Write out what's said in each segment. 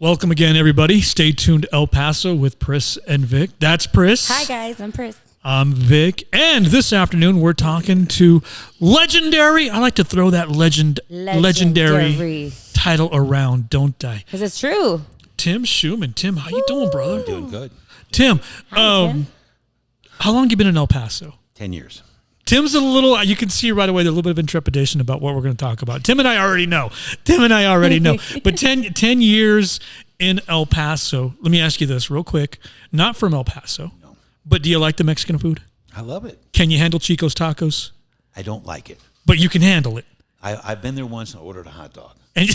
Welcome again, everybody. Stay tuned El Paso with Priss and Vic. That's Priss. Hi, guys. I'm Priss. I'm Vic. And this afternoon, we're talking to legendary. I like to throw that legendary title around, don't I? Because it's true. Tim Schumann. Tim, how you doing, brother? Doing good. Tim, Tim. how long have you been in El Paso? 10 years. Tim's a little, you can see right away, there's a little bit of intrepidation about what we're going to talk about. Tim and I already know. But 10 years in El Paso. Let me ask you this real quick. Not from El Paso. No. But do you like the Mexican food? I love it. Can you handle Chico's tacos? I don't like it. But you can handle it. I've been there once and ordered a hot dog. And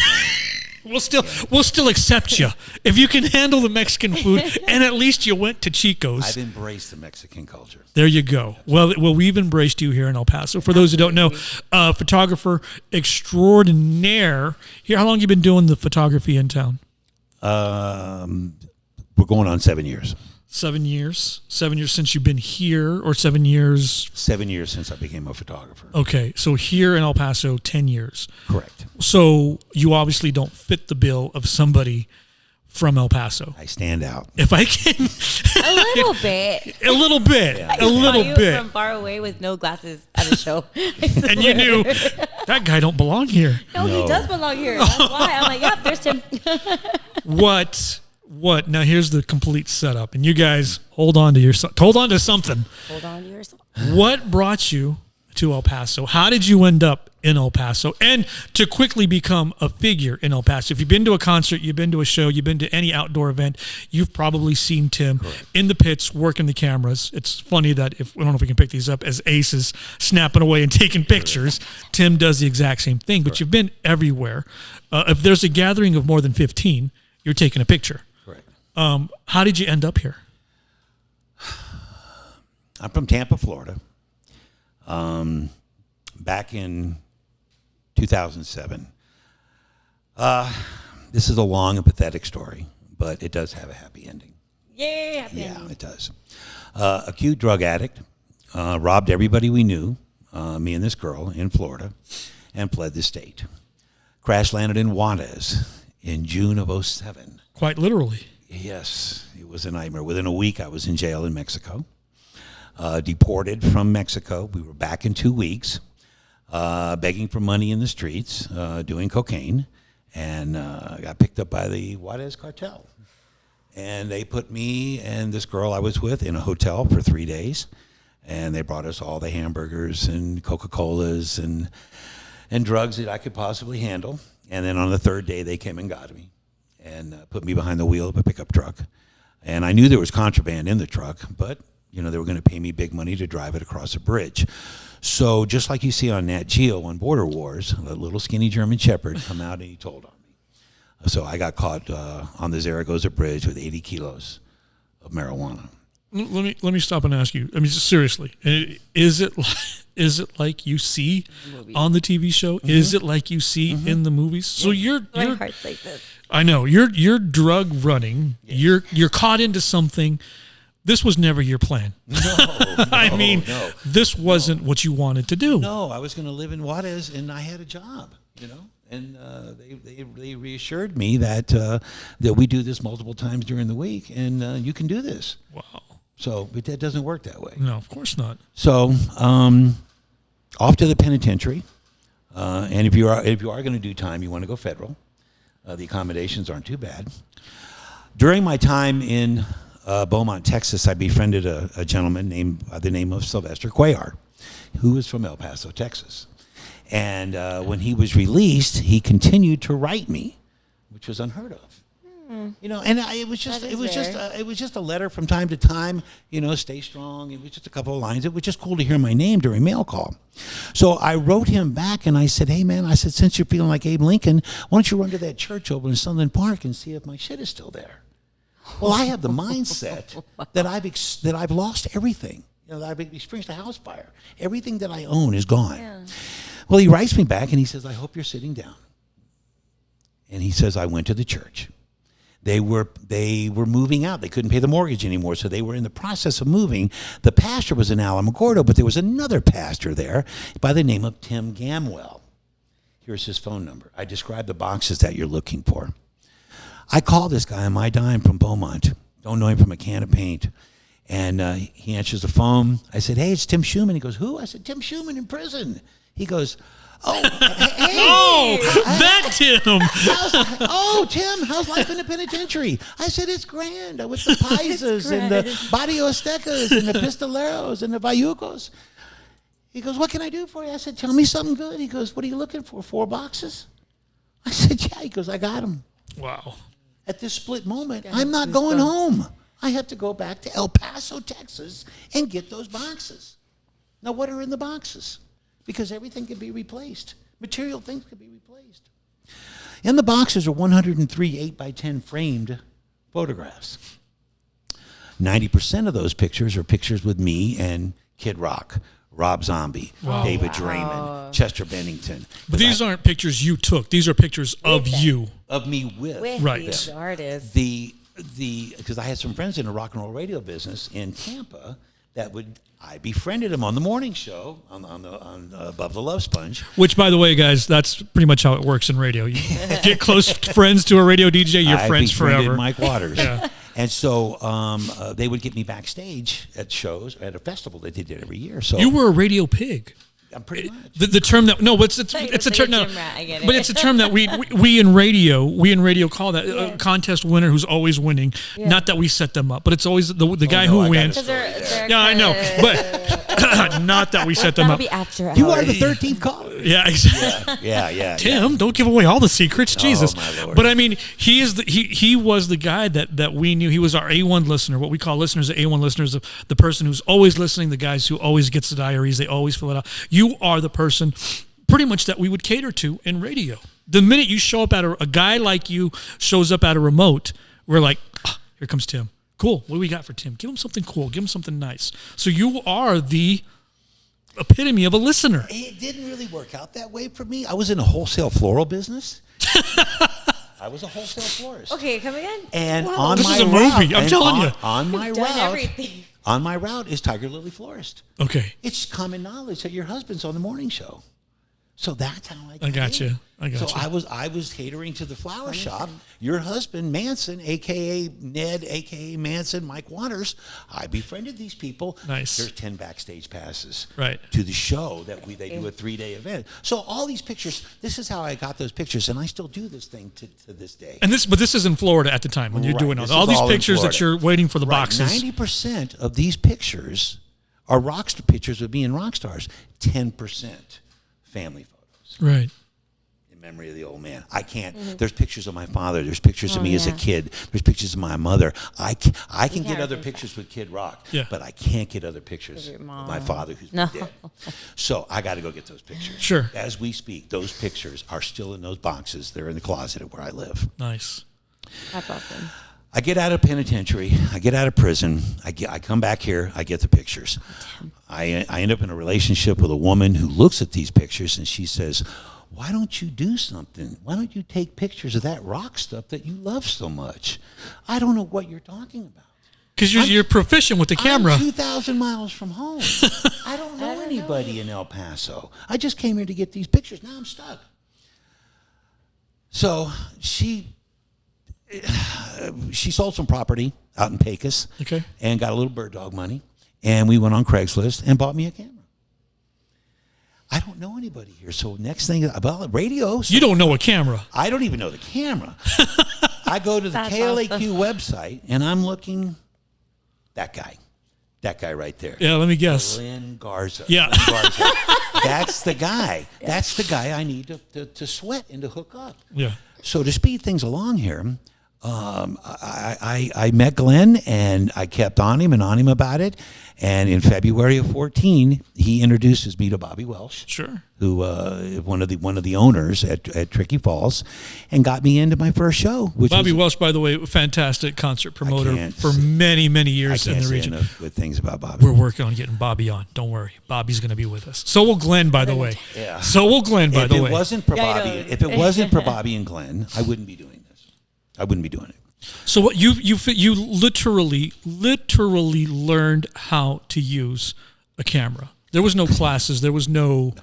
we'll still accept you if you can handle the Mexican food, and at least you went to Chico's. I've embraced the Mexican culture. There you go. Well, we've embraced you here in El Paso. For those who don't know, photographer extraordinaire. Here, how long have you been doing the photography in town? We're going on 7 years. 7 years? 7 years since you've been here, or 7 years? 7 years since I became a photographer. Okay, so here in El Paso, 10 years. Correct. So you obviously don't fit the bill of somebody from El Paso. I stand out. If I can. A little bit. A little bit. Yeah. A little you bit. From far away with no glasses at a show. And you knew that guy don't belong here. No, he does belong here. That's why. I'm like, yep, there's Tim. What? Now here's the complete setup, and you guys hold on to something. Hold on to yourself. What brought you to El Paso? How did you end up in El Paso, and to quickly become a figure in El Paso? If you've been to a concert, you've been to a show, you've been to any outdoor event, you've probably seen Tim in the pits working the cameras. It's funny that I don't know if we can pick these up as aces snapping away and taking pictures. Tim does the exact same thing, but you've been everywhere. If there's a gathering of more than 15, you're taking a picture. Correct. How did you end up here? I'm from Tampa, Florida. Back in 2007. This is a long and pathetic story, but it does have a happy ending. Yay, happy Yeah, ending. it does. Acute drug addict, robbed everybody we knew, me and this girl in Florida, and fled the state. Crash landed in Juarez in June of 2007. Quite literally. Yes, it was a nightmare. Within a week, I was in jail in Mexico. Deported from Mexico. We were back in 2 weeks, begging for money in the streets, doing cocaine, and got picked up by the Juarez cartel. And they put me and this girl I was with in a hotel for 3 days, and they brought us all the hamburgers and Coca-Colas and drugs that I could possibly handle. And then on the third day, they came and got me and put me behind the wheel of a pickup truck. And I knew there was contraband in the truck, but they were going to pay me big money to drive it across a bridge. So just like you see on Nat Geo on Border Wars, a little skinny German Shepherd come out and he told on me. So I got caught on the Zaragoza Bridge with 80 kilos of marijuana. Let me stop and ask you. I mean, seriously, is it like you see on the TV show? Mm-hmm. Is it like you see in the movies? So you're heart's like this. I know you're drug running. Yes. You're caught into something. This was never your plan. No. This wasn't what you wanted to do. No, I was going to live in Juarez, and I had a job, and they reassured me that we do this multiple times during the week, and you can do this. Wow. So, but that doesn't work that way. No, of course not. So, off to the penitentiary, and if you are going to do time, you want to go federal. The accommodations aren't too bad. During my time in Beaumont, Texas, I befriended a gentleman named by the name of Sylvester Cuellar, who is from El Paso, Texas. And when he was released, he continued to write me, which was unheard of. And it was just a letter from time to time. Stay strong. It was just a couple of lines. It was just cool to hear my name during mail call. So I wrote him back and I said, "Hey man," I said, "since you're feeling like Abe Lincoln, why don't you run to that church over in Sunland Park and see if my shit is still there?" Well, I have the mindset that I've lost everything. I've experienced a house fire. Everything that I own is gone. Yeah. Well, he writes me back and he says, "I hope you're sitting down." And he says, "I went to the church. They were moving out. They couldn't pay the mortgage anymore, so they were in the process of moving. The pastor was in Alamogordo, but there was another pastor there by the name of Tim Gamwell. Here's his phone number. I described the boxes that you're looking for. I call this guy on my dime from Beaumont. Don't know him from a can of paint. And he answers the phone. I said, hey, it's Tim Schumann. He goes, who? I said, Tim Schumann in prison. He goes, oh, hey. Oh, that Tim. Tim, how's life in the penitentiary? I said, it's grand. With the paisas and the barrio aztecas and the pistoleros and the bayucos. He goes, what can I do for you? I said, tell me something good. He goes, what are you looking for, 4 boxes? I said, yeah. He goes, I got them. Wow. At this split moment, I'm not going home. I have to go back to El Paso, Texas, and get those boxes. Now, what are in the boxes? Because everything can be replaced. Material things can be replaced. In the boxes are 103 8x10 framed photographs. 90% of those pictures are pictures with me and Kid Rock, Rob Zombie, David Draymond, Chester Bennington. But these aren't pictures you took. These are pictures of you. Of me with Right. the artist. Because I had some friends in the rock and roll radio business in Tampa I befriended them on the morning show on Above the Love Sponge. Which, by the way, guys, that's pretty much how it works in radio. You get close friends to a radio DJ, you're friends forever. Mike Waters. Yeah. And so they would get me backstage at shows at a festival that they did every year. So You were a radio pig. I'm pretty much. The term that it's a term now, but it's a term that we in radio call that contest winner who's always winning. Yeah. Not that we set them up, but it's always the guy who wins. They're Yeah, I know, but not that we set them That'll up. be after hours. You are the 13th caller. Yeah, exactly. Yeah. Tim, don't give away all the secrets, Jesus. my Lord. But I mean, he was the guy that we knew. He was our A1 listener. What we call listeners, the A1 listeners, the person who's always listening, the guys who always gets the diaries, they always fill it out. You are the person, pretty much, that we would cater to in radio. The minute you show up at a guy like you shows up at a remote, we're like, here comes Tim. Cool. What do we got for Tim? Give him something cool. Give him something nice. So you are the epitome of a listener. It didn't really work out that way for me. I was in a wholesale floral business. I was a wholesale florist. Okay, come again. And Wow. on This my is a route, movie, I'm and telling you. On my You've done route, everything. on my route is Tiger Lily Florist. Okay. It's common knowledge that your husband's on the morning show. So that's how I got in. you. I got So you. I was catering to the flower shop. Your husband, Manson, a.k.a. Ned, a.k.a. Manson, Mike Waters. I befriended these people. Nice. There's 10 backstage passes Right. to the show that they do a 3-day event. So all these pictures, this is how I got those pictures, and I still do this thing to this day. But this is in Florida at the time when you're Right. doing This all is these all in pictures that Florida. you're waiting for the Right. boxes. 90% of these pictures are rockstar pictures of me and rock stars. 10% family photos. Right. In memory of the old man. I can't. There's pictures of my father. There's pictures of me as a yeah. kid. There's pictures of my mother. I can get can't other replace pictures with Kid Rock, Yeah. but I can't get other pictures your of mom. my father who's No. dead. So I got to go get those pictures. Sure. As we speak, those pictures are still in those boxes. They're in the closet at where I live. Nice. That's awesome. I get out of penitentiary. I get out of prison. I come back here. I get the pictures. I end up in a relationship with a woman who looks at these pictures and she says, why don't you do something? Why don't you take pictures of that rock stuff that you love so much? I don't know what you're talking about. Because you're proficient with the camera. I'm 2,000 miles from home. I don't know anybody in El Paso. I just came here to get these pictures. Now I'm stuck. So she sold some property out in Pecos. Okay. And got a little bird dog money. And we went on Craigslist and bought me a camera. I don't know anybody here. So next thing, radio. So You don't know a camera. I don't even know the camera. I go to the That's KLAQ awesome. website and I'm looking, that guy right there. Yeah, let me guess. Lynn Garza. Yeah. Lynn Garza. That's the guy. That's the guy I need to sweat and to hook up. Yeah. So to speed things along here, I met Glenn and I kept on him about it. And in February of 2014, he introduces me to Bobby Welsh, Sure. who one of the owners at Tricky Falls, and got me into my first show. Which Bobby was, Welsh, by the way, fantastic concert promoter can't for say- many, many I years in can't the say region. enough good things about Bobby. We're working on getting Bobby on. Don't worry. Bobby's going to be with us. So will Glenn, by the way. Yeah. So will Glenn, by If the it way. wasn't for Yeah, I Bobby, know. if it wasn't for Bobby and Glenn, I wouldn't be doing this. I wouldn't be doing it. So what you literally learned how to use a camera. There was no classes. There was no.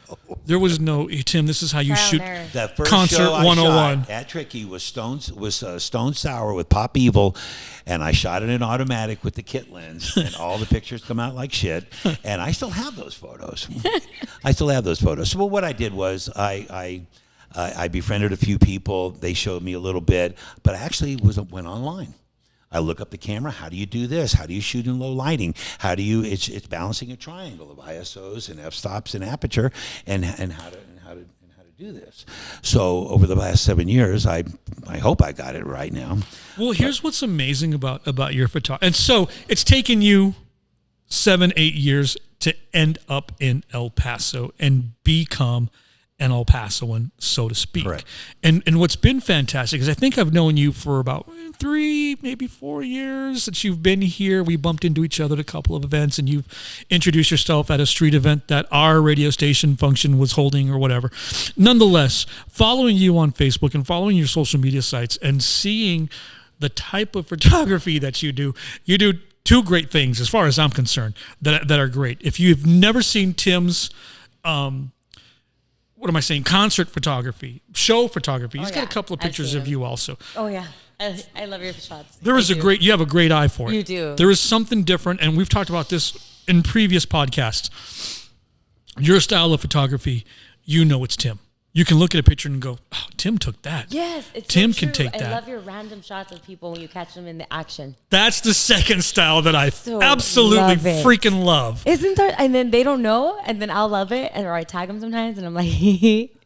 Tim, this is how you Trial shoot. and error. That first Concert show I 101. shot at Tricky was Stone Sour with Pop Evil, and I shot it in automatic with the kit lens, and all the pictures come out like shit. And I still have those photos. So what I did was I befriended a few people. They showed me a little bit, but I actually went online. I look up the camera. How do you do this? How do you shoot in low lighting? How do you? It's balancing a triangle of ISOs and f-stops and aperture, and how to do this. So over the last 7 years, I hope I got it right now. Well, here's what's amazing about your photography. And so it's taken you 7-8 years to end up in El Paso and become an El Pasoan, so to speak. Correct. And what's been fantastic is I think I've known you for about 3, maybe 4 years since you've been here. We bumped into each other at a couple of events, and you've introduced yourself at a street event that our radio station function was holding or whatever. Nonetheless, following you on Facebook and following your social media sites and seeing the type of photography that you do two great things as far as I'm concerned that are great. If you've never seen Tim's concert photography, show photography. He's got a couple of pictures of you also. Oh, yeah. I love your shots. You have a great eye for it. You do. There is something different, and we've talked about this in previous podcasts. Your style of photography, it's Tim. You can look at a picture and go, oh, Tim took that. Yes, it's Tim so can true. take that. I love your random shots of people when you catch them in the action. That's the second style that I So absolutely love it. freaking love. Isn't there? And then they don't know, and then I'll love it, or I tag them sometimes, and I'm like,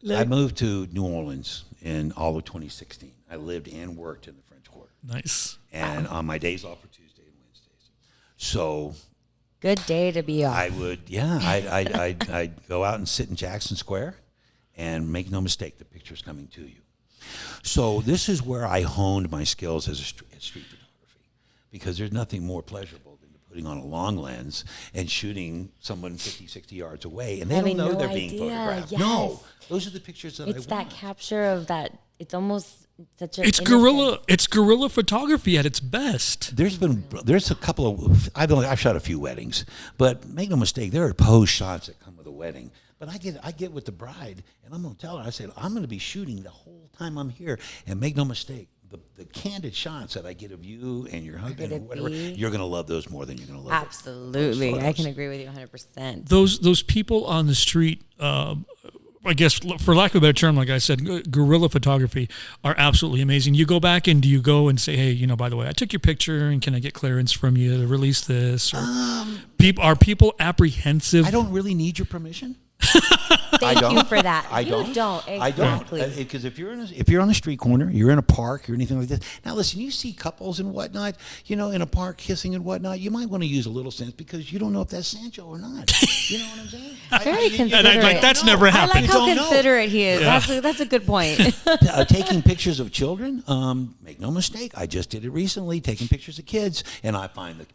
look. I moved to New Orleans in all of 2016. I lived and worked in the French Quarter. Nice. And on my days off were Tuesday and Wednesdays. So Good day to be off. I'd go out and sit in Jackson Square, and make no mistake, the picture's coming to you. So this is where I honed my skills as street photography, because there's nothing more pleasurable than putting on a long lens and shooting someone 50, 60 yards away, and they don't know they're being photographed. Yes. No, those are the pictures that I want. It's that capture of that. It's almost such a. It's guerrilla photography at its best. There's a couple of I've shot a few weddings, but make no mistake, there are pose shots that come with a wedding. But I get with the bride, and I'm going to tell her, I said, I'm going to be shooting the whole time I'm here, and make no mistake, the candid shots that I get of you and your husband or whatever, you're going to love those more than you're going to love Absolutely, I can agree with you 100%. Those people on the street, I guess for lack of a better term, like I said, guerrilla photography are absolutely amazing. You go back and do you go and say, hey, by the way, I took your picture and can I get clearance from you to release this? Or are people apprehensive? I don't really need your permission. Thank you for that. I don't. Exactly. Because if you're on the street corner, you're in a park or anything like this. Now listen, you see couples and whatnot, in a park kissing and whatnot. You might want to use a little sense because you don't know if that's Sancho or not. You know what I'm saying? Very considerate. That's never happened. I like how considerate he is. Yeah. That's a good point. Taking pictures of children, make no mistake. I just did it recently, taking pictures of kids, and I find that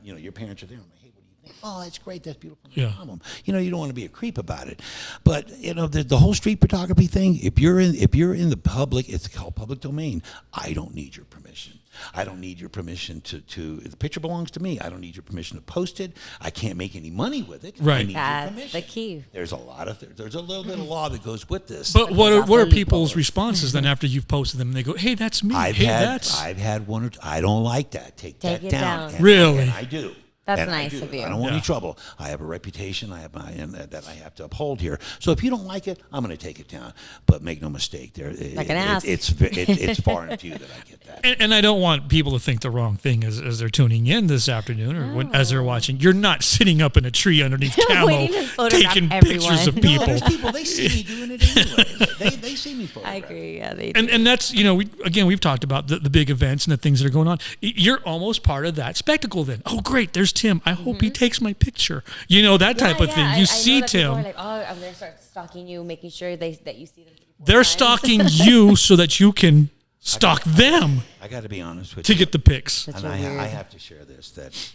your parents are there. I'm like, hey, what do you think? Oh, that's great. That's beautiful. No problem. You don't want to be a creep about it. But the whole street photography thing. If you're in the public, it's called public domain. I don't need your permission. I don't need your permission to the picture belongs to me. I don't need your permission to post it. I can't make any money with it. Right. I need That's your permission. the key. There's a little bit of law that goes with this. But what are people's responses then after you've posted them? And they go, hey, that's me. I've had one or two. I don't like that. Take that down. Really? And I do. That's nice of you. I don't want any trouble. I have a reputation. I have that I have to uphold here. So if you don't like it, I'm going to take it down. But make no mistake, it's far and few that I get that. And I don't want people to think the wrong thing as they're tuning in this afternoon or as they're watching. You're not sitting up in a tree underneath camo taking pictures of people. There's people, they see me doing it anyway. They see me photograph. I agree. Yeah, they do. And that's, we've talked about the big events and the things that are going on. You're almost part of that spectacle then. Oh, great, there's Tim. I hope he takes my picture. That type of thing. You see Tim. Are like, oh, I'm going to start stalking you, making sure that you see them. They're stalking you so that you can stalk them. I got to be honest with you. To get the pics. And I have to share this, that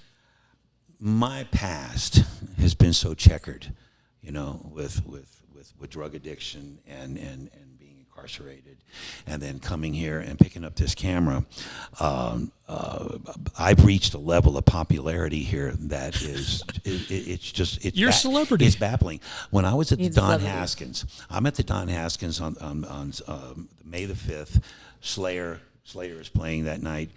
my past has been so checkered, with drug addiction and being incarcerated, and then coming here and picking up this camera, I've reached a level of popularity here that is, it's You're a celebrity. It's baffling. When I was at the He's a Don celebrity. Haskins, I'm at the Don Haskins on May the 5th. Slayer is playing that night.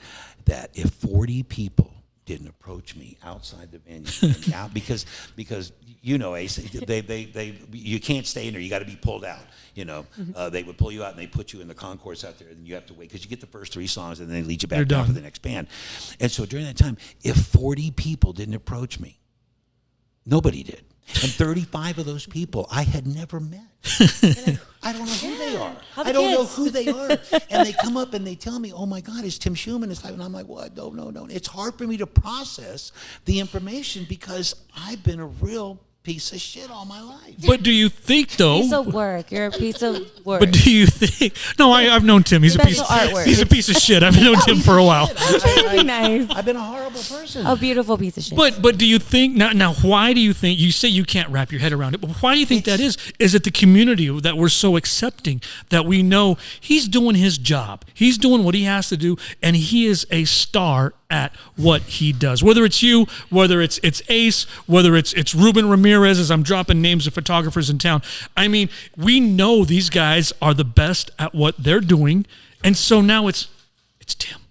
That if 40 people didn't approach me outside the venue, out because you know, Ace, they you can't stay in there. You got to be pulled out. You know, they would pull you out and they put you in the concourse out there, and you have to wait because you get the first 3 songs and then they lead you back down for the next band. And so during that time, if 40 people didn't approach me, nobody did. And 35 of those people I had never met. I don't know who they are. I don't know who they are. And they come up and they tell me, oh my God, it's Tim Schumann. And I'm like, what? No. It's hard for me to process the information because I've been a real piece of shit all my life. But do you think, though? Piece of work. You're a piece of work. But do you think? No, I've known Tim. He's a piece. Artwork. He's a piece of shit. I've known Tim for a while. Really nice. I've been a horrible person. A beautiful piece of shit. But do you think now? Why do you think you say you can't wrap your head around it? But why do you think that is? Is it the community that we're so accepting that we know he's doing his job, he's doing what he has to do, and he is a star at what he does. Whether it's you, whether it's Ace, whether it's Ruben Ramirez, as I'm dropping names of photographers in town. I mean, we know these guys are the best at what they're doing, and so now it's Tim.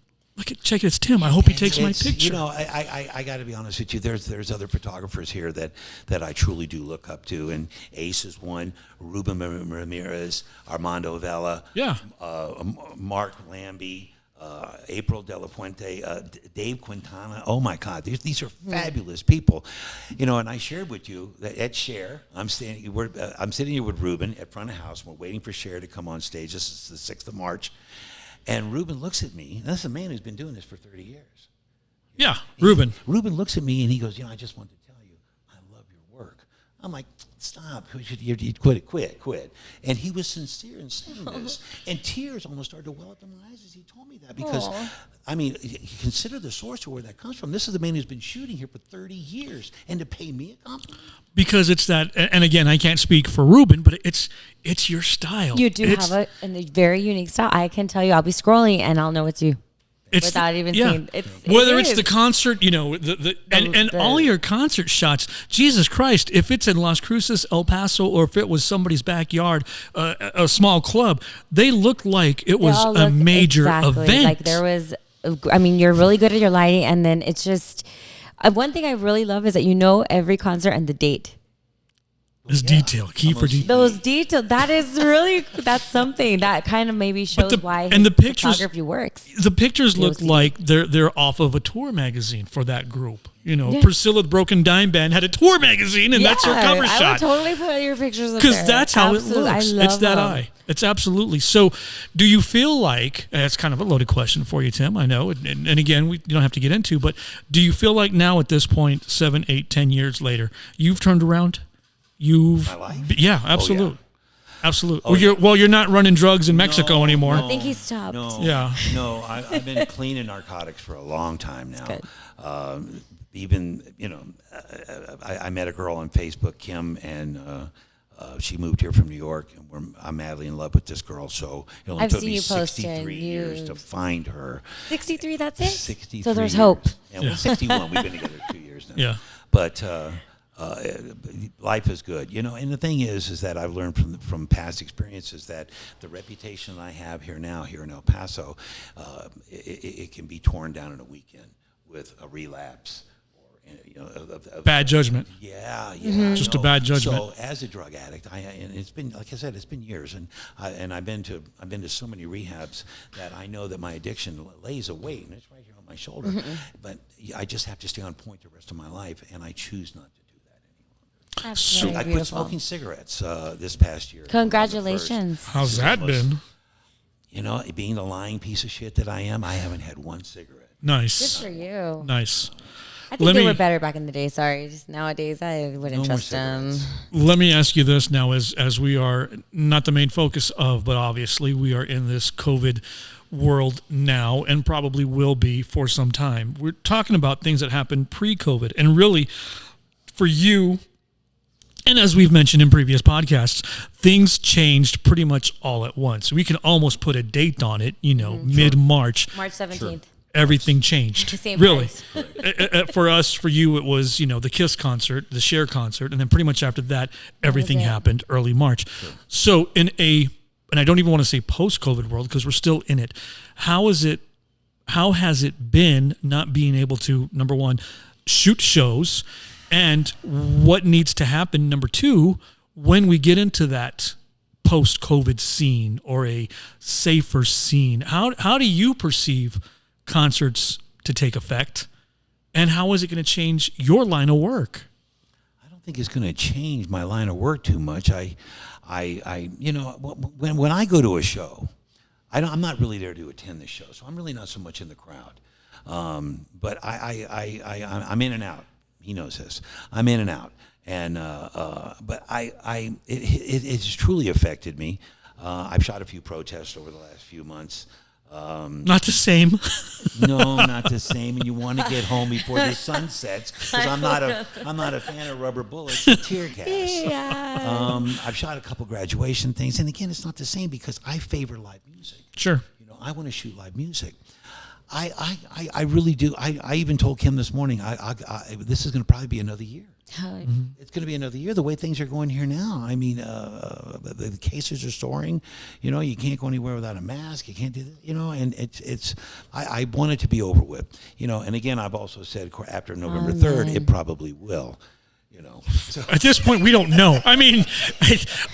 Check it, it's Tim. I hope he takes my picture. You know, I got to be honest with you. There's other photographers here that I truly do look up to, and Ace is one. Ruben Ramirez, Armando Vela, Mark Lambie. April De La Puente, Dave Quintana. Oh my God, these are fabulous people, you know. And I shared with you that at Cher, I'm sitting here with Ruben at front of house. We're waiting for Cher to come on stage. This is the 6th of March, and Ruben looks at me. That's a man who's been doing this for 30 years. Yeah, Ruben. Ruben looks at me and he goes, I just wanted to tell you, I love your work. I'm like, stop, you quit. And he was sincere in saying this. And tears almost started to well up in my eyes as he told me that. Because, I mean, consider the source of where that comes from. This is the man who's been shooting here for 30 years. And to pay me a compliment? Because it's that, and again, I can't speak for Ruben, but it's your style. You do have a very unique style. I can tell you, I'll be scrolling and I'll know it's you. Without even seeing whether it's the concert, you know, and all your concert shots, Jesus Christ, if it's in Las Cruces, El Paso, or if it was somebody's backyard, a small club, they look like it was a major event. Like there was, I mean, you're really good at your lighting, and then it's just one thing I really love is that you know every concert and the date. Is detail, key for detail. Those details, that's something that kind of maybe shows why the pictures, photography works. The pictures look like they're off of a tour magazine for that group. You know, Priscilla the Broken Dime Band had a tour magazine, and that's her cover shot. I would totally put your pictures up there. Because that's how it looks. It's that eye. It's absolutely. So do you feel like, that's kind of a loaded question for you, Tim, I know, and again, you don't have to get into, but do you feel like now at this point, 7, 8, 10 years later, you've turned around? My life? Yeah, absolutely. Absolutely. You're not running drugs in Mexico anymore. I think he stopped. No, I've been clean in narcotics for a long time now. Even, you know, I met a girl on Facebook, Kim, and she moved here from New York, and I'm madly in love with this girl. So it only took me 63 years to find her. 63, that's it? 63 So there's years. hope. And we're 61. We've been together 2 years now. Yeah. But life is good, you know. And the thing is that I've learned from past experiences that the reputation I have here in El Paso, it can be torn down in a weekend with a relapse. Bad judgment. Yeah. Just a bad judgment. So as a drug addict, and it's been, like I said, it's been years, and I've been to so many rehabs that I know that my addiction lays a weight, and it's right here on my shoulder. But I just have to stay on point the rest of my life, and I choose not to do that anymore. So I quit smoking cigarettes this past year. Congratulations. How's that been? You know, being the lying piece of shit that I am, I haven't had one cigarette. Nice. Good for you. Nice. I think they were better back in the day. Sorry, just nowadays I wouldn't trust them. Let me ask you this now, as we are not the main focus of, but obviously we are in this COVID world now, and probably will be for some time. We're talking about things that happened pre-COVID, and really, for you, And as we've mentioned in previous podcasts, things changed pretty much all at once. We can almost put a date on it, mid-March. March 17th. Sure. Everything changed. Same really. price. For us, for you, it was, the Kiss concert, the Cher concert, and then pretty much after that, everything happened early March. Sure. So and I don't even want to say post-COVID world because we're still in it. How has it been not being able to, number one, shoot shows, and what needs to happen, number two, when we get into that post-COVID scene or a safer scene? How do you perceive concerts to take effect, and how is it going to change your line of work? I don't think it's going to change my line of work too much. When I go to a show, I'm not really there to attend the show, so I'm really not so much in the crowd. But I'm in and out. He knows this. I'm in and out, and but it's truly affected me. I've shot a few protests over the last few months. Not the same. No, not the same. And you want to get home before the sun sets because I'm not a fan of rubber bullets and tear gas. Yeah. I've shot a couple graduation things, and again, it's not the same because I favor live music. Sure. I want to shoot live music. I really do. I even told Kim this morning. This is going to probably be another year. It's going to be another year. The way things are going here now. I mean, the cases are soaring. You can't go anywhere without a mask. You can't do that. And it's. I want it to be over with. And again, I've also said after November 3rd, it probably will. So. At this point, we don't know. I mean,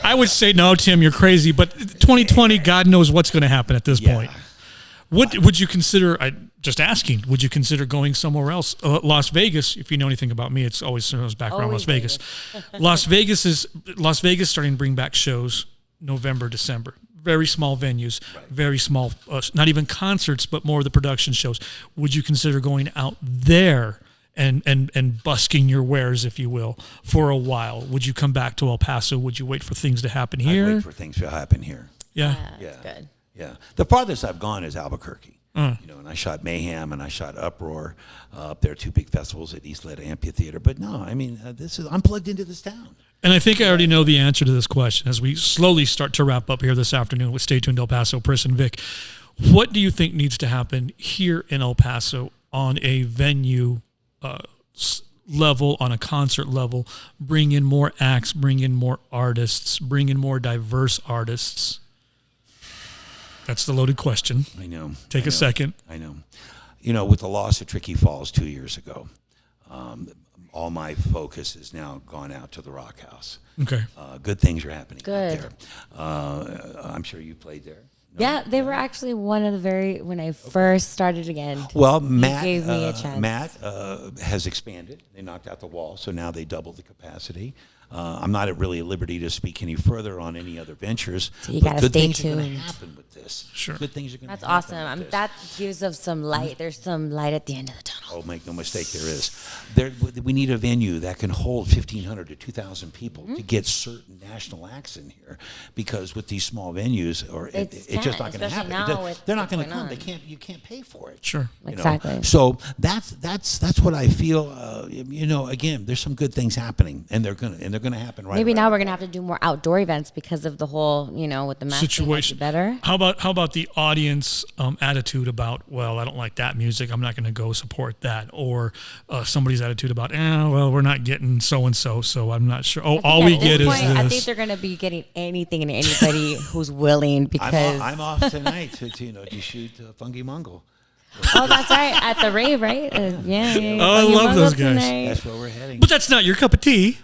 I would say no, Tim, you're crazy. But 2020, God knows what's going to happen at this point. What would you consider? Just asking. Would you consider going somewhere else? Las Vegas. If you know anything about me, it's always back around Las Vegas. Las Vegas starting to bring back shows November, December. Very small venues, very small. Not even concerts, but more of the production shows. Would you consider going out there and busking your wares, if you will, for a while? Would you come back to El Paso? Would you wait for things to happen here? I'd wait for things to happen here. Yeah. That's good. Yeah, the farthest I've gone is Albuquerque. And I shot Mayhem and I shot Uproar up there, 2 big festivals at East Led Amphitheater. But no, I mean, I'm plugged into this town. And I think I already know the answer to this question as we slowly start to wrap up here this afternoon with Stay Tuned El Paso, Priss and Vic. What do you think needs to happen here in El Paso on a venue level, on a concert level? Bring in more acts, bring in more artists, bring in more diverse artists. That's the loaded question. I know. Take a second. I know. With the loss of Tricky Falls 2 years ago, all my focus is now gone out to the Rock House. Okay. Good things are happening Good. out there. I'm sure you played there. No? Yeah, they were actually one of the when I first started again. Well, Matt gave me a chance. Matt has expanded. They knocked out the wall, so now they doubled the capacity. I'm not really at liberty to speak any further on any other ventures. So you but gotta good stay things are going tuned. to happen with this. Sure. Good things are going to That's happen. awesome. With this. That gives us some light. There's some light at the end of the tunnel. Oh, make no mistake, there is. We need a venue that can hold 1,500 to 2,000 people to get certain national acts in here, because with these small venues, it's just not going to happen. They're not going to come. You can't pay for it. Sure. Exactly. So that's what I feel. Again, there's some good things happening, and they're gonna happen right. Maybe now we're gonna have to do more outdoor events because of the whole, with the mask situation. Better. How about the audience attitude about, well, I don't like that music, I'm not going to go support that, or somebody's attitude about, we're not getting so and so I'm not sure. All we get is this. I think they're going to be getting anything and anybody who's willing, because I'm off tonight to shoot Funky Mongol. Oh, that's right, at the rave, right? Yeah. Oh, I love those guys. Tonight. That's where we're heading. But that's not your cup of tea.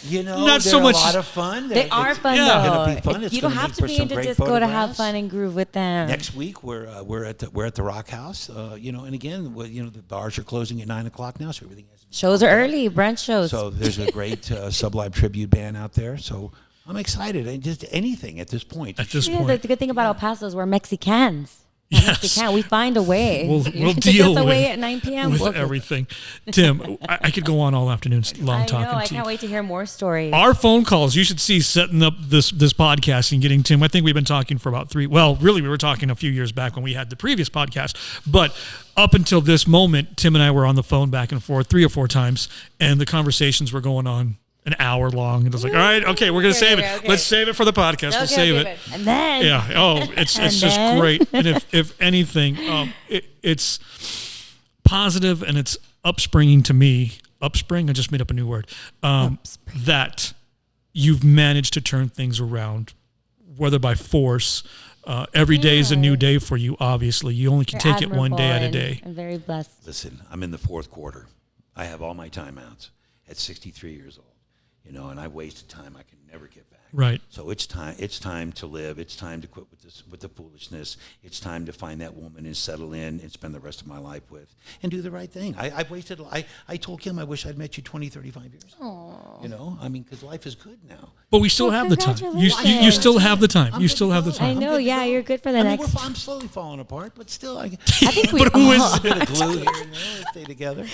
Not so much. A lot of fun. They are fun, yeah. though. It's gonna be fun. It's you don't gonna have make to for be some into great disco to have photographs. fun and groove with them. Next week we're at the Rock House. And again, the bars are closing at 9:00 now, so everything has. Shows are early, brunch shows. So there's a great Sublime tribute band out there. So I'm excited. And just anything at this point. The good thing about El Paso is we're Mexicans. Yes. We find a way. We'll to deal get us away with, at 9 p.m. with everything. Tim, I could go on all afternoon long talking to you. I can't wait to hear more stories. Our phone calls, you should see setting up this podcast and getting Tim. I think we've been talking for about we were talking a few years back when we had the previous podcast. But up until this moment, Tim and I were on the phone back and forth 3 or 4 times, and the conversations were going on an hour long. And I was like, all right, okay, we're going to save it. Okay. Let's save it for the podcast. We'll save it. And then. Yeah. Oh, it's just great. And if anything, it's positive and it's upspringing to me. Upspring? I just made up a new word. That you've managed to turn things around, whether by force. Every day is a new day for you, obviously. You only can take it one day at a day. I'm very blessed. Listen, I'm in the fourth quarter. I have all my timeouts at 63 years old, and I've wasted time I can never get back. Right. So it's time to live. It's time to quit with the foolishness. It's time to find that woman and settle in and spend the rest of my life with and do the right thing. I've wasted, I told Kim I wish I'd met you 20, 35 years. Aww. Because life is good now. But we still have the time. You still have the time. You still have the time. I know, you're good for the next. I'm slowly falling apart, but still. I think we but who is a bit of glue here and there. Let's stay together.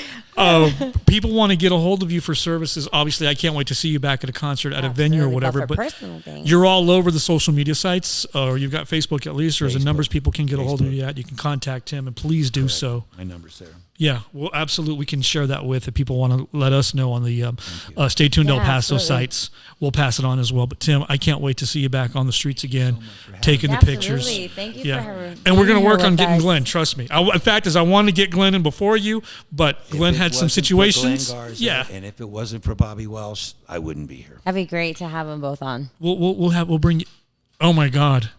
People want to get a hold of you for services. Obviously, I can't wait to see you back at a concert at a venue or whatever. But personal things. You're all over the social media sites, or you've got Facebook at least, or there's numbers people can get a hold of you at. You can contact him, and please do so. My number's there. Yeah, well, absolutely. We can share that with if people want to let us know on the Stay Tuned El Paso sites. We'll pass it on as well. But Tim, I can't wait to see you back on the streets again, taking the pictures. Thank you for her. And we're going to work on getting Glenn. Trust me. In fact, I wanted to get Glenn in before you, but Glenn had some situations. Yeah, and if it wasn't for Bobby Welsh, I wouldn't be here. That'd be great to have them both on. We'll bring you. Oh my God.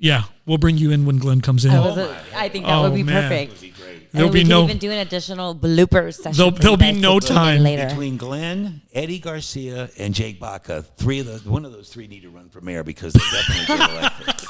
Yeah, we'll bring you in when Glenn comes in. I think that would be perfect. That would be great. There'll be we can even do an additional blooper session. There'll be no time later. Between Glenn, Eddie Garcia, and Jake Baca, one of those three need to run for mayor because they definitely get elected.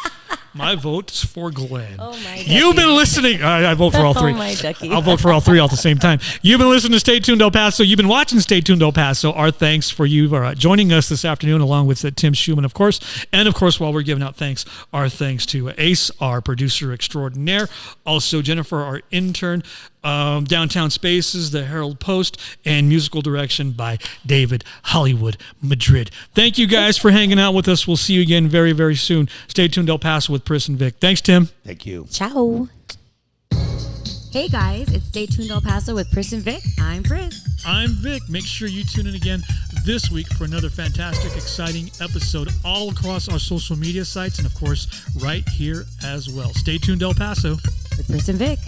My vote's for Glenn. Oh my You've been listening. I vote for all three. Oh my ducky. I'll vote for all three all at the same time. You've been listening to Stay Tuned El Paso. You've been watching Stay Tuned El Paso. Our thanks for you joining us this afternoon, along with Tim Schumann, of course. And, of course, while we're giving out thanks, our thanks to Ace, our producer extraordinaire. Also, Jennifer, our intern. Downtown Spaces, the Herald Post, and musical direction by David Hollywood Madrid. Thank you guys for hanging out with us. We'll see you again very, very soon. Stay tuned, El Paso with Priss and Vic. Thanks, Tim. Thank you. Ciao. Hey guys, it's Stay Tuned El Paso with Priss and Vic. I'm Priss. I'm Vic. Make sure you tune in again this week for another fantastic, exciting episode all across our social media sites and, of course, right here as well. Stay tuned, El Paso. With Priss and Vic.